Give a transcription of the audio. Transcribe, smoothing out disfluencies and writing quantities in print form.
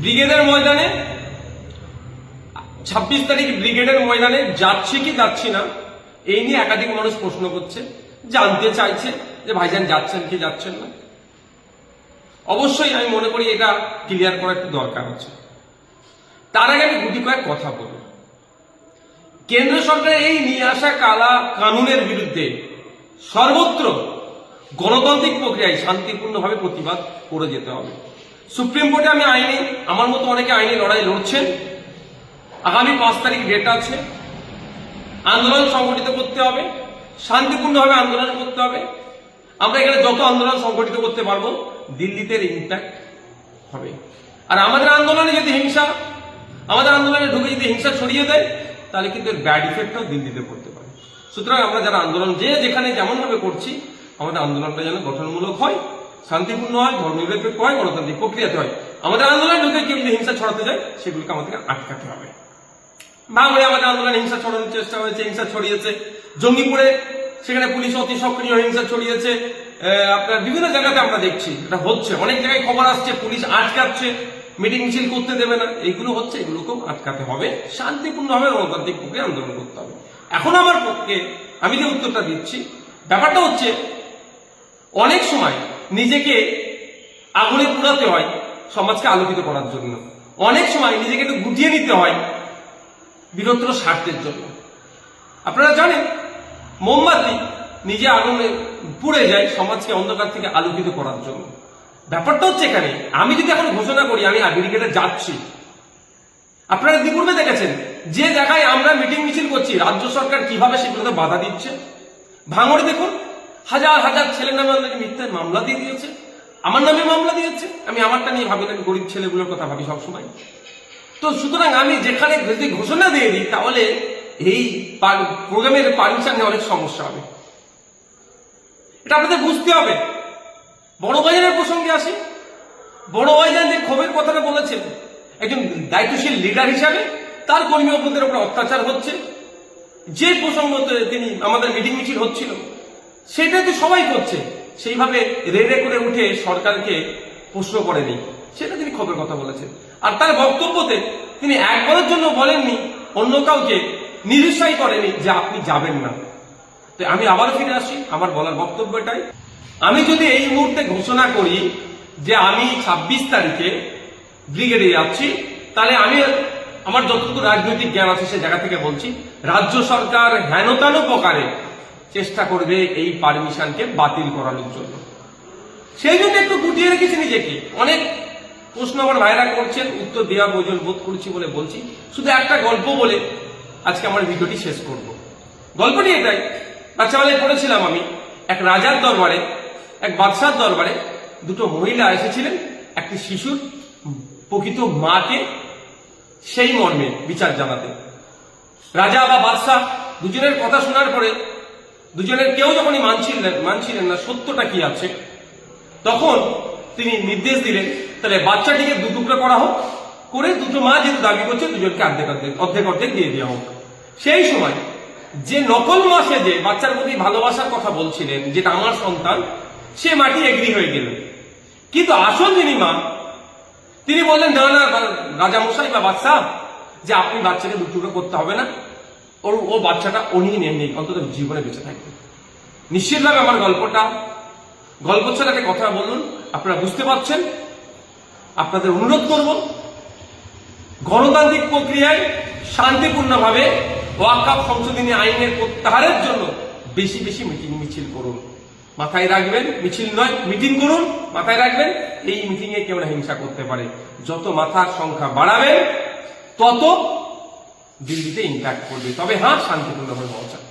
ব্রিগেডের ময়দানে 26 তারিখ ব্রিগেডের ময়দানে যাচ্ছি কি যাচ্ছি না এই নিয়ে একাধিক মানুষ প্রশ্ন করছে, জানতে চাইছে যে ভাইজান যাচ্ছেন কি যাচ্ছেন না। অবশ্যই আমি মনে করি এটা ক্লিয়ার করা একটু দরকার আছে। তার আগে আমি গুটি কয়েক কথা বলব। কেন্দ্র সরকারের এই নিয়ে আসা কালা কানুনের বিরুদ্ধে সর্বত্র গণতান্ত্রিক প্রক্রিয়ায় শান্তিপূর্ণভাবে প্রতিবাদ করে যেতে হবে। সুপ্রিম কোর্টে আমি আইনি, আমার মতো অনেকে আইনি লড়াই লড়ছেন। আগামী 5 তারিখ ডেট আছে। আন্দোলন সংগঠিত করতে হবে, শান্তিপূর্ণভাবে আন্দোলন করতে হবে। আমরা এখানে যত আন্দোলন সংগঠিত করতে পারবো দিল্লিতে ইম্প্যাক্ট হবে। আর আমাদের আন্দোলনে যদি আমাদের আন্দোলনে ঢুকে যদি হিংসা ছড়িয়ে দেয় তাহলে কিন্তু এর ব্যাড ইফেক্টও দিল্লিতে পড়তে পারে। সুতরাং আমরা যারা আন্দোলন যেখানে যেমন ভাবে করছি আমাদের আন্দোলনটা যেন গঠনমূলক হয়, শান্তিপূর্ণ হয়, ধর্মনিরপেক্ষ হয়, গণতান্ত্রিক প্রক্রিয়াতে হয়। আমাদের আন্দোলন ঢুকে কেউ যদি হিংসা ছড়াতে যায় সেগুলোকে আমাদেরকে আটকাতে হবে। ভাঙড়ে আমাদের আন্দোলনে হিংসা ছড়ানোর চেষ্টা হয়েছে, হিংসা ছড়িয়েছে। জঙ্গিপুরে সেখানে পুলিশ অতি সক্রিয় হিংসা ছড়িয়েছে। আপনার বিভিন্ন জায়গাতে আমরা দেখছি এটা হচ্ছে, অনেক জায়গায় খবর আসছে পুলিশ আটকাচ্ছে, মিটিং মিছিল করতে দেবে না, এইগুলো হচ্ছে। এগুলোকেও আটকাতে হবে, শান্তিপূর্ণভাবে গণতান্ত্রিক প্রক্রিয়া আন্দোলন করতে হবে। এখন আমার পক্ষে আমি যে উত্তরটা দিচ্ছি, ব্যাপারটা হচ্ছে অনেক সময় নিজেকে আগুনে পুড়াতে হয় সমাজকে আলোকিত করার জন্য, অনেক সময় নিজেকে একটু গুটিয়ে নিতে হয় বৃহত্তর স্বার্থের জন্য। আপনারা জানেন মোমবাতি নিজে আগুনে পুড়ে যায় সমাজকে অন্ধকার থেকে আলোকিত করার জন্য। ব্যাপারটা হচ্ছে এখানে আমি যদি এখন ঘোষণা করি আমি ব্রিগেডে যাচ্ছি, আপনারা ইতিপূর্বে দেখেছেন যে জায়গায় আমরা মিটিং মিছিল করছি রাজ্য সরকার কিভাবে সেগুলোতে বাধা দিচ্ছে। ভাঙড়ে দেখুন হাজার হাজার ছেলের নামে আমাদেরকে মিথ্যা মামলা দিয়ে দিয়েছে, আমার নামে মামলা দিয়েছে। আমি আমারটা নিয়ে ভাবি না, গরিব ছেলেগুলোর কথা ভাবি সবসময়। তো সুতরাং আমি যেখানে যদি ঘোষণা দিয়ে দিই তাহলে এই প্রোগ্রামের পারমিশন নিয়ে অনেক সমস্যা হবে, এটা আপনাদের বুঝতে হবে। বড় ভাইজানের প্রসঙ্গে আসি। বড় ভাইজান যে ক্ষোভের কথাটা বলেছেন, একজন দায়িত্বশীল লিডার হিসাবে তার কর্মী অপরাধীদের উপর অত্যাচার হচ্ছে, যে প্রসঙ্গতে তিনি আমাদের মিটিং মিছিল হচ্ছিল সেটা তো সবাই করছে, সেইভাবে রেড়ে করে উঠে সরকারকে প্রশ্ন করেনি, সেটা তিনি ক্ষোভের কথা বলেছেন। আর তার বক্তব্যতে তিনি একবারের জন্য বলেননি, অন্য কাউকে নিরুৎসাহী করেনি যে আপনি যাবেন না। তো আমি আবার ফিরে আসি, আমার বলার বক্তব্য এটাই। আমি যদি এই মুহূর্তে ঘোষণা করি যে আমি 26 তারিখে ব্রিগেডে যাচ্ছি, তাহলে আমি আমার যতটুকু রাজনৈতিক জ্ঞান আছে সে জায়গা থেকে বলছি রাজ্য সরকার হেনতানো প্রকারে চেষ্টা করবে এই পারমিশনকে বাতিল করানোর জন্য। সেই জন্য একটু গুটিয়ে রেখেছি নিজেকে। অনেক প্রশ্ন আমার ভাইরা করছেন, উত্তর দেওয়ার প্রয়োজন বোধ করছি বলে বলছি। শুধু একটা গল্প বলে আজকে আমার ভিডিওটি শেষ করব। গল্পটি এটাই, বাচ্চাবেলায় পড়েছিলাম আমি, এক রাজার দরবারে, এক বাদশার দরবারে দুটো মহিলা এসেছিলেন একটি শিশুর প্রকৃত মাকে সেই মর্মে বিচার জানাতে। রাজা বা বাদশাহ দুজনের কথা শোনার পরে দুজনের কেউ যখনই মানছিলেন না সত্যটা কি আছে, তখন তিনি নির্দেশ দিলেন তাহলে বাচ্চাটিকে দু টুকরো করা হোক, করে দুটো মা যেহেতু দাবি করছে দুজনকে অর্ধেক অর্ধেক দিয়ে দেওয়া হোক। সেই সময় যে নকল মা যে বাচ্চার প্রতি ভালোবাসার কথা বলছিলেন যেটা আমার সন্তান, সে মাটি এগ্রি হয়ে গেলেন। কিন্তু আসল যিনি মা তিনি বললেন না না রাজামশাই বা বাদশাহ, যে আপনি বাচ্চাকে দু টুকরো করতে হবে না, ও বাচ্চাটা উনি নেই, অন্তত জীবনে বেঁচে থাকবে। নিশ্চিতভাবে আমার গল্প ছাড়া একটা কথা বলুন, আপনারা বুঝতে পারছেন। আপনাদের অনুরোধ করব গণতান্ত্রিক প্রক্রিয়ায় শান্তিপূর্ণভাবে ওয়াকফ সংশোধনী আইনের প্রত্যাহারের জন্য বেশি বেশি মিটিং মিছিল করুন। মাথায় রাখবেন, মিছিল নয় মিটিং করুন। মাথায় রাখবেন এই মিটিং এ কেউ না হিংসা করতে পারে। যত মাথার সংখ্যা বাড়াবেন তত দিল্লিতে ইম্প্যাক্ট করবে। তবে হ্যাঁ, শান্তিপূর্ণভাবে পৌঁছাবে।